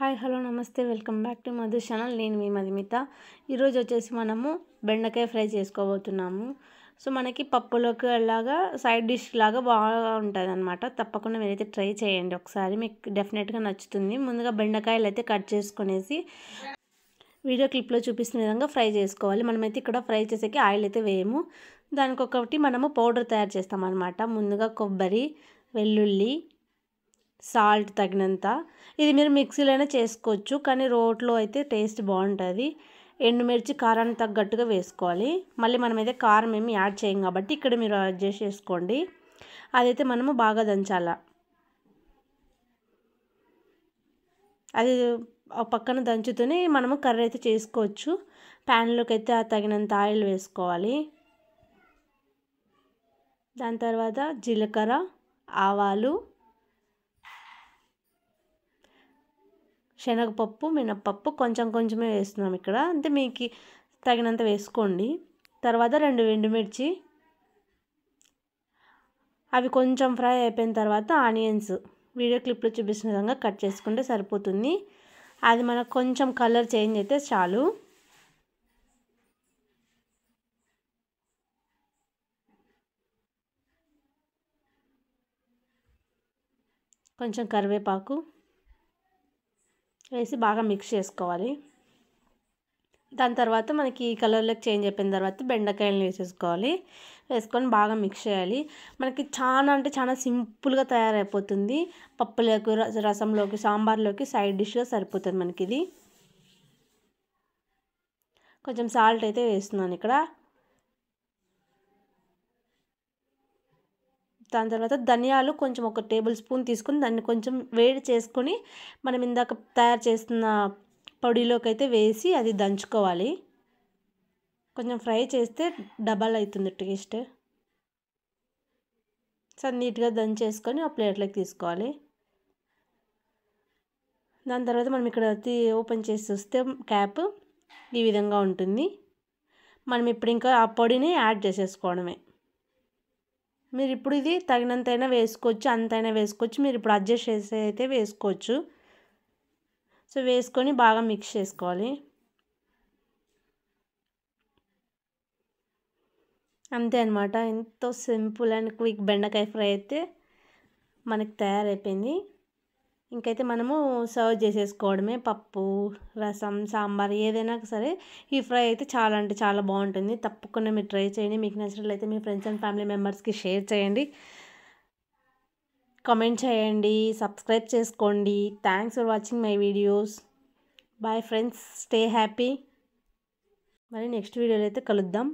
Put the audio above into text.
Hi hello నమస్తే welcome back to Madhu channel. నేను మీ మధుమిత. ఈరోజు వచ్చేసి మనము బెండకాయ ఫ్రై చేసుకోబోతున్నాము. సో మనకి పప్పులోకి అలాగా సైడ్ డిష్ లాగా బాగా ఉంటుంది అనమాట. తప్పకుండా మీరైతే ట్రై చేయండి ఒకసారి, మీకు డెఫినెట్గా నచ్చుతుంది. ముందుగా బెండకాయలు అయితే కట్ చేసుకునేసి వీడియో క్లిప్లో చూపిస్తున్న విధంగా ఫ్రై చేసుకోవాలి. మనమైతే ఇక్కడ ఫ్రై చేసేకి ఆయిల్ అయితే వేయము. దానికొకటి మనము పౌడర్ తయారు చేస్తామన్నమాట. ముందుగా కొబ్బరి, వెల్లుల్లి, సాల్ట్ తగినంత. ఇది మీరు మిక్సీలోనే చేసుకోవచ్చు, కానీ రోట్లో అయితే టేస్ట్ బాగుంటుంది. ఎండుమిర్చి కారానికి తగ్గట్టుగా వేసుకోవాలి. మళ్ళీ మనమైతే కారం ఏమి యాడ్ చేయం కాబట్టి ఇక్కడ మీరు అడ్జస్ట్ చేసుకోండి. అదైతే మనము బాగా దంచాల. అది పక్కన దంచుతూనే మనము కర్రీ అయితే చేసుకోవచ్చు. ప్యాన్లోకి అయితే తగినంత ఆయిల్ వేసుకోవాలి. దాని తర్వాత జీలకర్ర, ఆవాలు, శనగపప్పు, మినప్పప్పు కొంచెం కొంచెమే వేస్తున్నాం ఇక్కడ, అంటే మీకు తగినంత వేసుకోండి. తర్వాత 2 ఎండుమిర్చి, అవి కొంచెం ఫ్రై అయిపోయిన తర్వాత ఆనియన్స్ వీడియో క్లిప్లో చూపిస్తున్న విధంగా కట్ చేసుకుంటే సరిపోతుంది. అది మనకు కొంచెం కలర్ చేంజ్ అయితే చాలు. కొంచెం కరివేపాకు వేసి బాగా మిక్స్ చేసుకోవాలి. దాని తర్వాత మనకి ఈ కలర్లోకి చేంజ్ అయిపోయిన తర్వాత బెండకాయలను వేసేసుకోవాలి. వేసుకొని బాగా మిక్స్ చేయాలి. మనకి చాలా అంటే చాలా సింపుల్గా తయారైపోతుంది. పప్పులోకి, రసంలోకి, సాంబార్లోకి సైడ్ డిష్గా సరిపోతుంది మనకి ఇది. కొంచెం సాల్ట్ అయితే వేస్తున్నాను ఇక్కడ. దాని తర్వాత ధనియాలు కొంచెం 1 టేబుల్ స్పూన్ తీసుకొని దాన్ని కొంచెం వేడి చేసుకొని మనం ఇందాక తయారు చేస్తున్న పొడిలోకి అయితే వేసి అది దంచుకోవాలి. కొంచెం ఫ్రై చేస్తే డబల్ అవుతుంది టేస్ట్. సో నీట్గా దంచేసుకొని ఆ ప్లేట్లోకి తీసుకోవాలి. దాని తర్వాత మనం ఇక్కడ ఓపెన్ చేసి చూస్తే క్యాప్ ఈ విధంగా ఉంటుంది. మనం ఇప్పుడు ఇంకా ఆ పొడిని యాడ్ చేసేసుకోవడమే. మీరు ఇప్పుడు ఇది తగినంతైనా వేసుకోవచ్చు, అంతైనా వేసుకోవచ్చు. మీరు ఇప్పుడు అడ్జస్ట్ చేసి అయితే వేసుకోవచ్చు. సో వేసుకొని బాగా మిక్స్ చేసుకోవాలి. అంతే అనమాట. ఎంతో సింపుల్ అండ్ క్విక్ బెండకాయ ఫ్రై అయితే మనకి తయారైపోయింది. ఇంకైతే మనము సర్వ్ చేసేసుకోవడమే. పప్పు, రసం, సాంబార్ ఏదైనా సరే ఈ ఫ్రై అయితే చాలా అంటే చాలా బాగుంటుంది. తప్పకుండా మీరు ట్రై చేయండి. మీకు నచ్చినట్లయితే మీ ఫ్రెండ్స్ అండ్ ఫ్యామిలీ మెంబర్స్కి షేర్ చేయండి, కామెంట్ చేయండి, సబ్స్క్రైబ్ చేసుకోండి. Thanks for watching my videos. Bye friends, stay happy. మరి నెక్స్ట్ వీడియోలో అయితే కలుద్దాం.